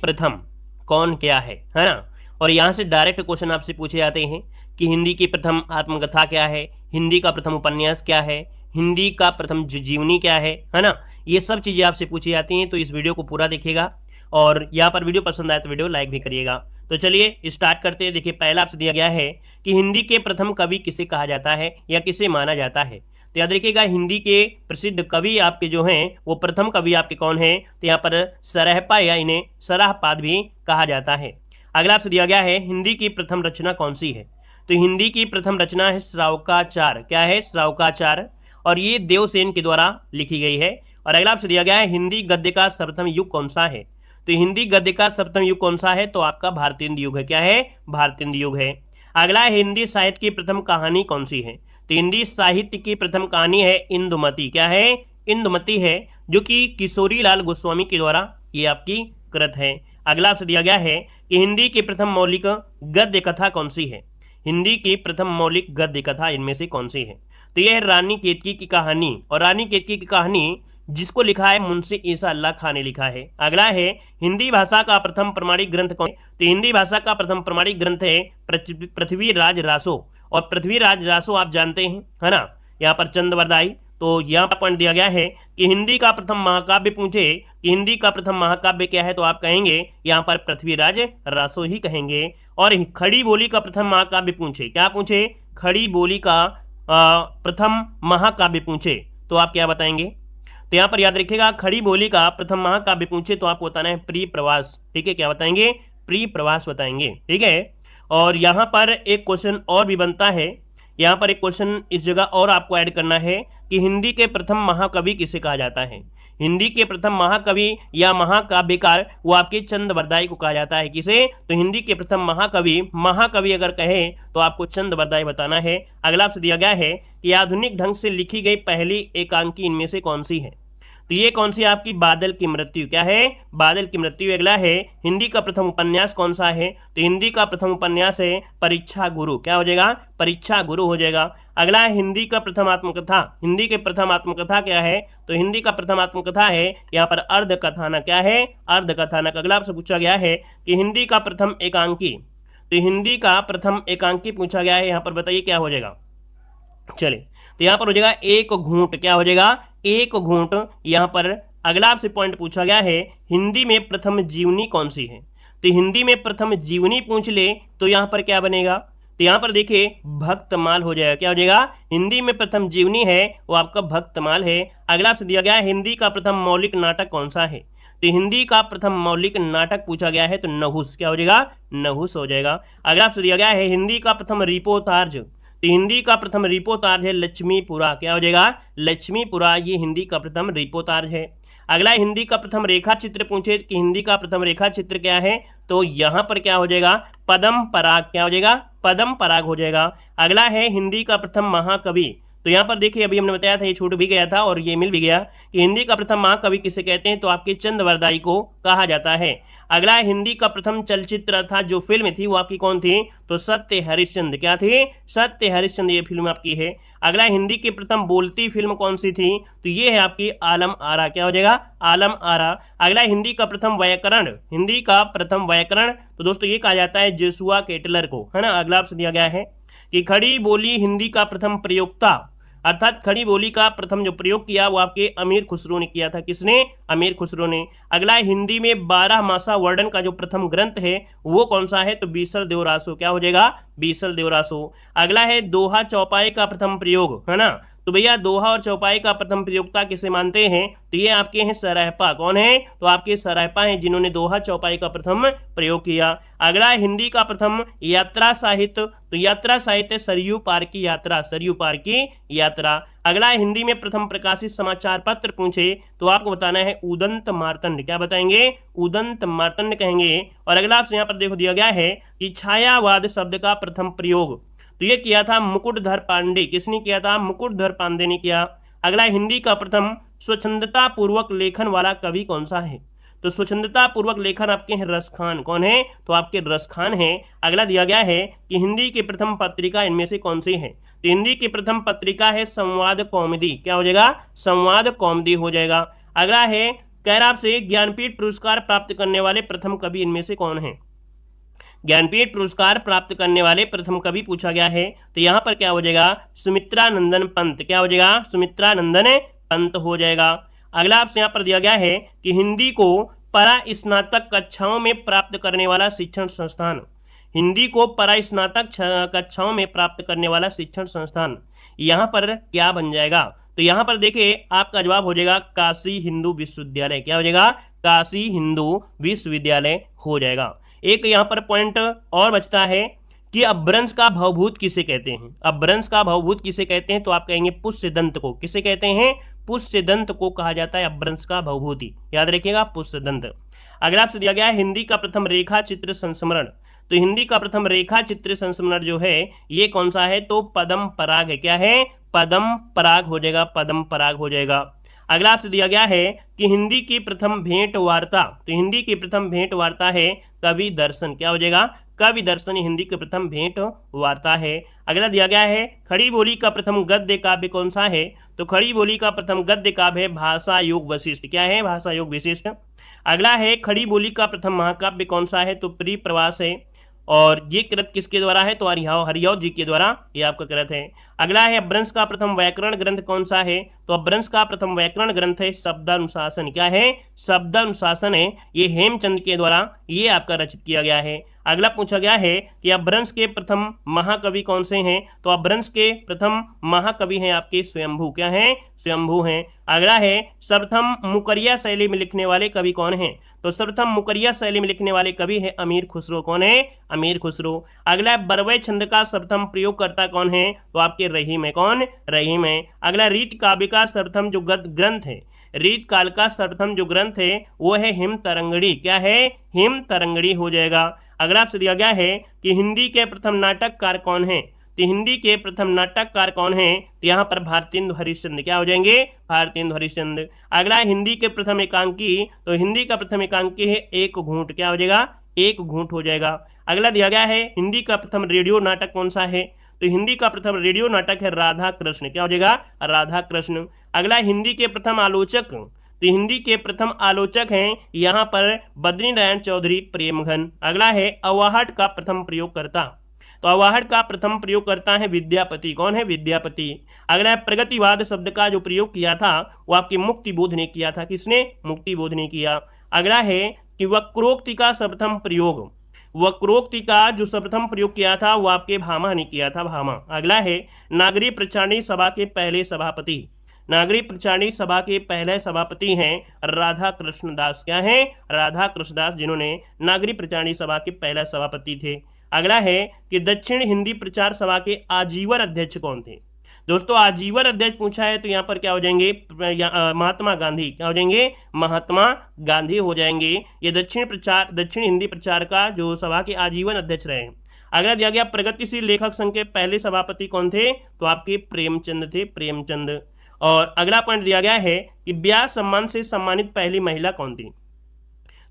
प्रथम कौन क्या है ना। और यहाँ से डायरेक्ट क्वेश्चन आपसे पूछे जाते हैं कि हिंदी की प्रथम आत्मकथा क्या है, हिंदी का प्रथम उपन्यास क्या है, हिंदी का प्रथम जीवनी क्या है ना। ये सब चीज़ें आपसे पूछी जाती हैं, तो इस वीडियो को पूरा देखिएगा और यहाँ पर वीडियो पसंद आए तो वीडियो लाइक भी करिएगा। तो चलिए स्टार्ट करते हैं। देखिए पहला आपसे दिया गया है कि हिंदी के प्रथम कवि किसे कहा जाता है या किसे माना जाता है। तो याद रखिएगा हिंदी के प्रसिद्ध कवि आपके जो हैं वो प्रथम कवि आपके कौन हैं, तो यहाँ पर सरहपा या इन्हें सराहपाद भी कहा जाता है। अगला आपसे दिया गया है हिंदी की प्रथम रचना कौन सी है। तो हिंदी की प्रथम रचना है श्रावकाचार। क्या है? श्रावकाचार। और ये देवसेन के द्वारा लिखी गई है। और अगला आपसे दिया गया है हिंदी गद्य का सर्वप्रथम युग कौन सा है। तो हिंदी गद्य का सर्वप्रथम युग कौन सा है, तो आपका भारतेंदु युग है। क्या है? भारतेंदु युग है। अगला है हिंदी साहित्य की प्रथम कहानी कौन सी है। तो हिंदी साहित्य की प्रथम कहानी है इंदुमती। क्या है? इंदुमती है, जो कि किशोरी लाल गोस्वामी के द्वारा ये आपकी कृत है। अगला आपसे दिया गया है कि हिंदी की प्रथम मौलिक गद्य कथा कौन सी है। हिंदी की प्रथम मौलिक गद्य कथा इनमें से कौन सी है। तो यह है रानी केतकी की कहानी। और रानी केतकी की कहानी जिसको लिखा है मुंशी ईसा अल्लाह खान ने लिखा है। अगला है हिंदी भाषा का प्रथम प्रमाणिक ग्रंथ कौन है। तो हिंदी भाषा का प्रथम प्रमाणिक ग्रंथ है पृथ्वीराज रासो। और पृथ्वीराज रासो आप जानते हैं है ना, यहाँ पर चंद्रवरदाई। तो यहाँ पर पॉइंट दिया गया है कि हिंदी का प्रथम महाकाव्य पूछे कि हिंदी का प्रथम महाकाव्य क्या है, तो आप कहेंगे यहाँ पर पृथ्वीराज रासो ही कहेंगे। और खड़ी बोली का प्रथम महाकाव्य पूछे, क्या पूछे? खड़ी बोली का प्रथम महाकाव्य पूछे तो आप क्या बताएंगे। तो यहाँ पर याद रखिएगा खड़ी बोली का प्रथम महाकाव्य पूछे तो आपको बताना है प्रिय प्रवास। ठीक है, क्या बताएंगे? प्रिय प्रवास बताएंगे। ठीक है। और यहाँ पर एक क्वेश्चन और भी बनता है। यहाँ पर एक क्वेश्चन इस जगह और आपको ऐड करना है कि हिंदी के प्रथम महाकवि किसे कहा जाता है। हिंदी के प्रथम महाकवि या महाकाव्यकार वो आपके चंद्रवरदाई को कहा जाता है। किसे? तो हिंदी के प्रथम महाकवि अगर कहे तो आपको चंद्रवरदाई बताना है। अगला आपसे दिया गया है कि आधुनिक ढंग से लिखी गई पहली एकांकी इनमें से कौन सी है। तो ये कौन सी आपकी बादल की मृत्यु। क्या है? बादल की मृत्यु। अगला है हिंदी का प्रथम उपन्यास कौन सा है। तो हिंदी का प्रथम उपन्यास है परीक्षा गुरु। क्या हो जाएगा? परीक्षा गुरु हो जाएगा। अगला है हिंदी का प्रथम आत्मकथा। हिंदी के प्रथम आत्मकथा क्या है। तो हिंदी का प्रथम आत्मकथा है यहाँ पर अर्ध कथानक। क्या है? अर्ध कथानक। अगला आपसे पूछा गया है कि हिंदी का प्रथम एकांकी। तो हिंदी का प्रथम एकांकी पूछा गया है, यहाँ पर बताइए क्या हो जाएगा। चले तो यहाँ पर हो जाएगा एक घूंट। क्या हो जाएगा? एक घूंट। यहाँ पर अगला आपसे पॉइंट पूछा गया है हिंदी में प्रथम जीवनी कौन सी है। तो हिंदी में प्रथम जीवनी पूछ ले तो यहाँ पर क्या बनेगा। तो यहाँ पर देखिए भक्तमाल हो जाएगा। क्या हो जाएगा? हिंदी में प्रथम जीवनी है वो आपका भक्तमाल है। अगला आपसे दिया गया है हिंदी का प्रथम मौलिक नाटक कौन सा है। तो हिंदी का प्रथम मौलिक नाटक पूछा गया है तो नहुस। क्या हो जाएगा? नहुस हो जाएगा। अगला आपसे दिया गया है हिंदी का प्रथम रिपोर्तार्ज। तो हिंदी का प्रथम रिपोर्तार्ज है लक्ष्मीपुरा। क्या हो जाएगा? लक्ष्मीपुरा। ये हिंदी का प्रथम रिपोर्तार्ज है। अगला हिंदी का प्रथम रेखा चित्र पूछे कि हिंदी का प्रथम रेखा चित्र क्या है, तो यहाँ पर क्या हो जाएगा? पदम पराग। क्या हो जाएगा? पदम पराग हो जाएगा। अगला है हिंदी का प्रथम महाकवि। तो यहाँ पर देखिए अभी हमने बताया था, ये छूट भी गया था और ये मिल भी गया कि हिंदी का प्रथम महाकवि किसे कहते हैं, तो आपके चंद्रवरदाई को कहा जाता है। अगला हिंदी का प्रथम चलचित्र अर्थात जो फिल्म थी वो आपकी कौन थी, तो सत्य हरिश्चंद्र। क्या थी? सत्य हरिश्चंद्र ये फिल्म आपकी है। अगला हिंदी की प्रथम बोलती फिल्म कौन सी थी, तो ये है आपकी आलम आरा। क्या हो जाएगा? आलम आरा। अगला हिंदी का प्रथम व्याकरण। हिंदी का प्रथम व्याकरण तो दोस्तों ये कहा जाता है जोशुआ केटलर को, है ना। अगला आपसे दिया गया है कि खड़ी बोली हिंदी का प्रथम प्रयोक्ता अर्थात खड़ी बोली का प्रथम जो प्रयोग किया वो आपके अमीर खुसरो ने किया था। किसने? अमीर खुसरो ने। अगला हिंदी में 12 मासा वर्णन का जो प्रथम ग्रंथ है वो कौन सा है, तो बीसल देवरासो। क्या हो जाएगा? बीसल देवरासो। अगला है दोहा चौपाई का प्रथम प्रयोग, है ना। तो भैया दोहा और चौपाई का प्रथम प्रयोक्ता किसे मानते हैं, तो ये आपके हैं सरहपा। कौन है? तो आपके सरहपा हैं जिन्होंने दोहा चौपाई का प्रथम प्रयोग किया। अगला हिंदी का प्रथम यात्रा साहित्य, तो यात्रा साहित्य सरयू पार की यात्रा। सरयू पार की यात्रा। अगला हिंदी में प्रथम प्रकाशित समाचार पत्र पूछे तो आपको बताना है उदंत मार्तंड। क्या बताएंगे? उदंत मार्तंड कहेंगे। और अगला आपसे यहाँ पर देखो दिया गया है कि छायावाद शब्द का प्रथम प्रयोग, तो ये किया था मुकुटधर पांडे। किसने किया था? मुकुटधर पांडे ने किया। अगला हिंदी का प्रथम स्वच्छंदता पूर्वक लेखन वाला कवि कौन सा है, तो स्वच्छंदता पूर्वक लेखन आपके हैं रसखान। कौन है? तो आपके रसखान है। अगला दिया गया है कि हिंदी की प्रथम पत्रिका इनमें से कौन सी है, तो हिंदी की प्रथम पत्रिका है संवाद कौमुदी। क्या हो जाएगा? संवाद कौमुदी हो जाएगा। अगला है कह रहा आपसे ज्ञानपीठ पुरस्कार प्राप्त करने वाले प्रथम कवि इनमें से कौन है। ज्ञानपीठ पुरस्कार प्राप्त करने वाले प्रथम कवि पूछा गया है, तो यहाँ पर क्या हो जाएगा, सुमित्रानंदन पंत। क्या हो जाएगा, सुमित्रानंदन पंत हो जाएगा। अगला आपसे यहाँ पर दिया गया है कि हिंदी को परा स्नातक कक्षाओं में प्राप्त करने वाला शिक्षण संस्थान। हिंदी को परा स्नातक कक्षाओं में प्राप्त करने वाला शिक्षण संस्थान यहाँ पर क्या बन जाएगा, तो यहाँ पर देखिए आपका जवाब हो जाएगा काशी हिंदू विश्वविद्यालय। क्या हो जाएगा, काशी हिंदू विश्वविद्यालय हो जाएगा। एक यहाँ पर पॉइंट और बचता है कि अपभ्रंश का भवभूत किसे कहते हैं। अपभ्रंश का भवभूत किसे कहते हैं, तो आप कहेंगे पुष्य दंत को। किसे कहते हैं, पुष्य दंत को कहा जाता है अपभ्रंश का भवभूति। याद रखिएगा, पुष्य दंत। अगला आपसे दिया गया है हिंदी का प्रथम रेखा चित्र संस्मरण। तो हिंदी का प्रथम रेखा चित्र संस्मरण जो है ये कौन सा है, तो पद्म पराग है। क्या है, पद्म पराग हो जाएगा, पद्म पराग हो जाएगा। अगला आपसे दिया गया है कि हिंदी की प्रथम भेंट वार्ता। तो हिंदी की प्रथम भेंट वार्ता है कवि दर्शन। क्या हो जाएगा, कवि दर्शन हिंदी की प्रथम भेंट वार्ता है। अगला दिया गया है खड़ी बोली का प्रथम गद्य काव्य कौन सा है, तो खड़ी बोली का प्रथम गद्य काव्य है भाषा योग वशिष्ठ। क्या है, भाषा योग वशिष्ठ। अगला है खड़ी बोली का प्रथम महाकाव्य कौन सा है, तो प्रिय प्रवास है। और ये कृत किसके द्वारा है, तो हरियाव जी के द्वारा ये आपका कृत है। अगला है अपभ्रंश का प्रथम व्याकरण ग्रंथ कौन सा है, तो अपभ्रंश का प्रथम व्याकरण ग्रंथ है शब्दानुशासन। क्या है, शब्दानुशासन है, ये हेमचंद के द्वारा ये आपका रचित किया गया है। अगला पूछा गया है कि अपभ्रंश के प्रथम महाकवि कौन से हैं, तो अपभ्रंश के प्रथम महाकवि हैं आपके स्वयंभू। क्या है, स्वयंभू हैं। अगला है सर्वप्रथम मुकरिया शैली में लिखने वाले कवि कौन हैं, तो सर्वप्रथम मुकरिया शैली में लिखने वाले कवि है अमीर खुसरो। कौन है, अमीर खुसरो। अगला बरवै छंद का सर्वप्रथम प्रयोगकर्ता कौन है, तो आपके रहीम है। कौन, रहीम है। अगला रीत काव्य का सर्वप्रथम जो ग्रंथ है, रीत काल का सर्वप्रथम जो ग्रंथ है वो है हिम तरंगड़ी। क्या है, हिम तरंगड़ी हो जाएगा। अगला आपसे दिया गया है कि हिंदी के प्रथम नाटककार कौन है, तो हिंदी के प्रथम नाटककार कौन है, तो यहाँ पर भारतेंदु हरिश्चंद्र। क्या हो जाएंगे, भारतेंदु हरिश्चंद्र। अगला हिंदी के प्रथम एकांकी, तो हिंदी का प्रथम एकांकी है एक घूंट। क्या हो जाएगा, एक घूंट हो जाएगा। अगला दिया गया है हिंदी का प्रथम रेडियो नाटक कौन सा है, तो हिंदी का प्रथम रेडियो नाटक है राधा कृष्ण। क्या हो जाएगा, राधा कृष्ण। अगला हिंदी के प्रथम आलोचक, तो हिंदी के प्रथम आलोचक हैं यहाँ पर बद्रीनारायण चौधरी प्रेमघन। अगला है अवाहट का प्रथम प्रयोगकर्ता, तो अवाहट का प्रथम प्रयोगकर्ता है विद्यापति। कौन है, विद्यापति। अगला है प्रगतिवाद शब्द का जो प्रयोग किया था वो आपके मुक्तिबोध ने किया था। किसने, मुक्तिबोध ने किया। अगला है कि वक्रोक्ति का सर्वप्रथम प्रयोग, वक्रोक्ति का जो सर्वप्रथम प्रयोग किया था वो आपके भामा ने किया था, भामा। अगला है नागरिक प्रचारणी सभा के पहले सभापति, नागरिक प्रचारणी सभा के पहले सभापति हैं राधा कृष्ण दास। क्या है, राधा कृष्ण दास, जिन्होंने नागरिक प्रचारणी सभा के पहले सभापति थे। अगला है कि दक्षिण हिंदी प्रचार सभा के आजीवन अध्यक्ष कौन थे। दोस्तों आजीवन अध्यक्ष पूछा है तो यहाँ पर क्या हो जाएंगे, महात्मा गांधी। क्या हो जाएंगे, महात्मा गांधी हो जाएंगे। ये दक्षिण हिंदी प्रचार का जो सभा के आजीवन अध्यक्ष रहे। अगला दिया गया प्रगतिशील लेखक संघ के पहले सभापति कौन थे, तो आपके प्रेमचंद थे, प्रेमचंद। और अगला पॉइंट दिया गया है कि व्यास सम्मान से सम्मानित पहली महिला कौन थी,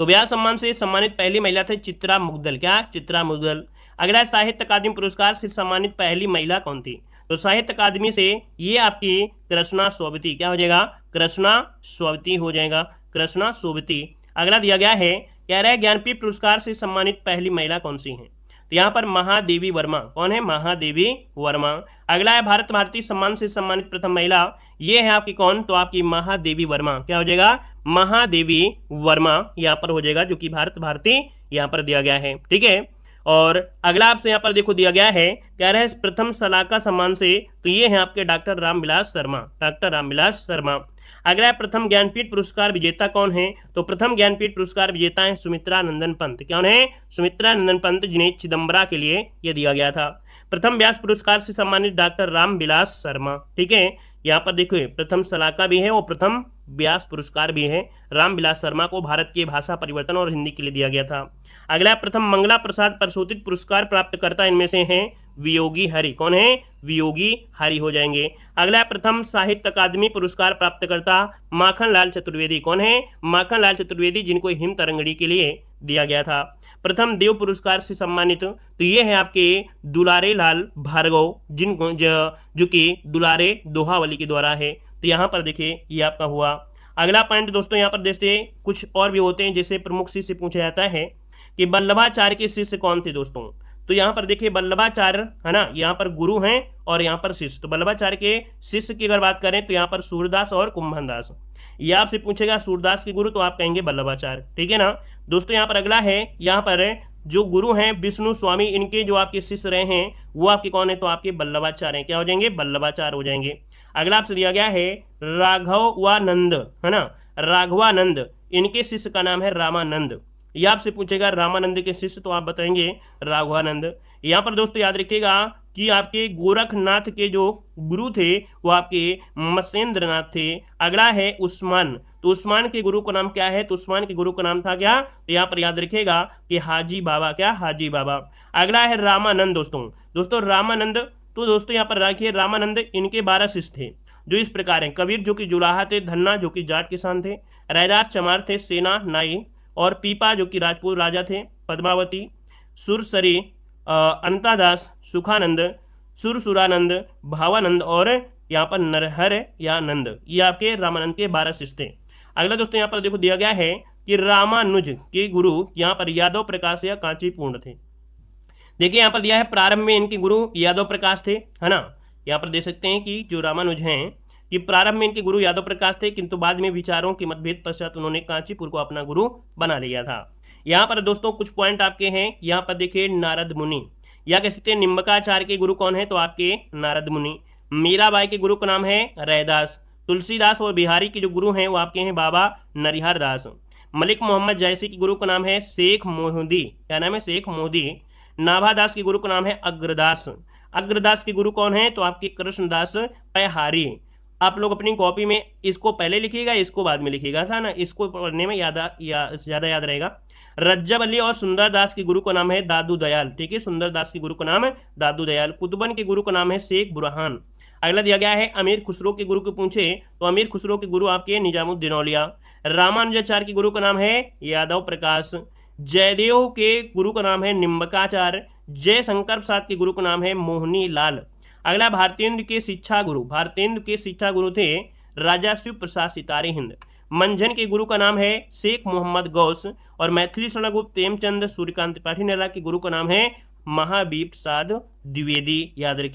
तो व्यास सम्मान से सम्मानित पहली महिला थे चित्रा मुग्दल। क्या, चित्रा मुग्दल। अगला साहित्य अकादमी पुरस्कार से सम्मानित पहली महिला कौन थी, तो साहित्य अकादमी से ये आपकी कृष्णा सोबती। क्या हो जाएगा, कृष्णा सोबती हो जाएगा, कृष्णा सोबती। अगला दिया गया है, कह रहा है ज्ञानपीठ पुरस्कार से सम्मानित पहली महिला कौन सी है, तो यहाँ पर महादेवी वर्मा। कौन है, महादेवी वर्मा। अगला है भारत भारती सम्मान से सम्मानित प्रथम महिला, ये है आपकी कौन, तो आपकी महादेवी वर्मा। क्या हो जाएगा, महादेवी वर्मा यहाँ पर हो जाएगा, जो कि भारत भारती यहाँ पर दिया गया है। ठीक है। और अगला आपसे यहाँ पर देखो दिया गया है, कह रहे हैं प्रथम सलाहकार सम्मान से, तो ये है आपके डॉक्टर रामविलास शर्मा, डॉक्टर रामविलास शर्मा। अगला है प्रथम ज्ञानपीठ पुरस्कार विजेता कौन है, तो प्रथम ज्ञानपीठ पुरस्कार विजेता है सुमित्रानंदन पंत। कौन है, सुमित्रानंदन पंत, जिन्हें चिदम्बरा के लिए यह दिया गया था। प्रथम व्यास पुरस्कार से सम्मानित डॉक्टर रामविलास शर्मा। ठीक है, यहाँ पर देखिए प्रथम सलाहकार भी है और प्रथम व्यास पुरस्कार भी है। रामविलास शर्मा को भारत के भाषा परिवर्तन और हिंदी के लिए दिया गया था। अगला प्रथम मंगला प्रसाद प्रसूतित पुरस्कार प्राप्तकर्ता इनमें से हैं वियोगी हरि। कौन है, वियोगी हरि हो जाएंगे। अगला प्रथम साहित्य अकादमी पुरस्कार प्राप्तकर्ता माखनलाल चतुर्वेदी। कौन है, माखनलाल चतुर्वेदी, जिनको हिम तरंगड़ी के लिए दिया गया था। प्रथम देव पुरस्कार से सम्मानित, तो ये है आपके दुलारे लाल भार्गव, जिनको जो कि दुलारे दोहावली के द्वारा है। तो यहाँ पर देखिए ये आपका हुआ। अगला पॉइंट दोस्तों यहाँ पर देखते हैं, कुछ और भी होते हैं जैसे प्रमुख शिष्य पूछा जाता है कि वल्लभाचार्य के शिष्य कौन थे दोस्तों। तो यहाँ पर देखिए वल्लभाचार्य है ना, यहाँ पर गुरु हैं और यहाँ पर शिष्य। तो वल्लभाचार्य के शिष्य की अगर बात करें तो यहाँ पर सूरदास और कुंभनदास। ये आपसे पूछेगा सूरदास के गुरु तो आप कहेंगे वल्लभाचार्य, ठीक है ना दोस्तों। यहाँ पर अगला है, यहाँ पर जो गुरु हैं विष्णु स्वामी, इनके जो आपके शिष्य रहे हैं वो आपके कौन है, तो आपके वल्लभाचार्य हैं। क्या हो जाएंगे, वल्लभाचार्य हो जाएंगे। अगला आपसे दिया गया है राघवानंद, है ना, राघवानंद, इनके शिष्य का नाम है रामानंद। ये आपसे पूछेगा रामानंद के शिष्य तो आप बताएंगे राघवानंद। यहाँ पर दोस्तों याद रखिएगा कि आपके गोरखनाथ के जो गुरु थे वो आपके मत्स्येंद्रनाथ थे। अगला है उस्मान, तो उस्मान के गुरु का नाम क्या है, तो उस्मान के गुरु का नाम था क्या, तो यहाँ पर याद रखिएगा कि हाजी बाबा, क्या, हाजी बाबा। अगला है रामानंद दोस्तों रामानंद, तो दोस्तों यहाँ पर रखिए रामानंद, इनके 12 शिष्य थे जो इस प्रकार हैं। कबीर जो कि जुलाहा थे, धन्ना जो कि जाट किसान थे, रैदास चमार थे, सेना नाई, और पीपा जो कि राजपूत राजा थे, पद्मावती, सुरसरी, अंतादास, सुखानंद, सुरसुरानंद, भावानंद और यहाँ पर नरहर या नंद, ये आपके रामानंद के 12 शिष्य थे। अगला दोस्तों यहाँ पर देखो दिया गया है कि रामानुज के गुरु यहाँ पर यादव प्रकाश या कांचीपूर्ण थे। देखिए यहाँ पर दिया है प्रारंभ में इनके गुरु यादव प्रकाश थे, है ना। यहाँ पर देख सकते हैं कि जो रामानुज हैं कि प्रारंभ में इनके गुरु यादव प्रकाश थे, किंतु बाद में विचारों के मतभेद पश्चात उन्होंने कांचीपुर को अपना गुरु बना लिया था। यहाँ पर दोस्तों कुछ पॉइंट आपके हैं। यहाँ पर देखिए नारद मुनि, या कह सकते हैं निम्बकाचार्य के गुरु कौन है, तो आपके नारद मुनि। मीराबाई के गुरु का नाम है रैदास। तुलसीदास और बिहारी के जो गुरु हैं वो आपके हैं बाबा नरिहर दास। मलिक मोहम्मद जैसी के गुरु का नाम है शेख मोहदी, क्या नाम है, शेख मोदी। नाभादास के गुरु का नाम है अग्रदास। अग्रदास के गुरु कौन है, तो आपके कृष्णदास पैहारी। आप लोग अपनी कॉपी में इसको पहले लिखिएगा, इसको बाद में लिखिएगा, था ना, इसको पढ़ने में ज्यादा याद रहेगा। रज्जब अली और सुंदरदास के गुरु का नाम है दादू दयाल, ठीक है, सुंदरदास के गुरु का नाम है दादू दयाल। कुतुबन के गुरु का नाम है शेख बुरहान। अगला दिया गया है अमीर खुसरो के गुरु को पूछे तो अमीर खुसरो के गुरु आपके निजामुद्दीन औलिया। रामानुजाचार्य के गुरु का नाम है यादव प्रकाश। जयदेव के गुरु का नाम है निम्बकाचार्य। जयशंकर प्रसाद के गुरु का नाम है मोहनी लाल। अगला भारतेंद्र के शिक्षा गुरु, भारतेंद्र के शिक्षा गुरु थे राजा शिव प्रसाद सितारे हिंद। मंझन के गुरु का नाम है शेख मोहम्मद गौस। और मैथिली स्वर्णगुप्त प्रेमचंद सूर्यकांत त्रिपाठी नेला के गुरु का नाम है महावीर प्रसाद द्विवेदी, याद रखिए।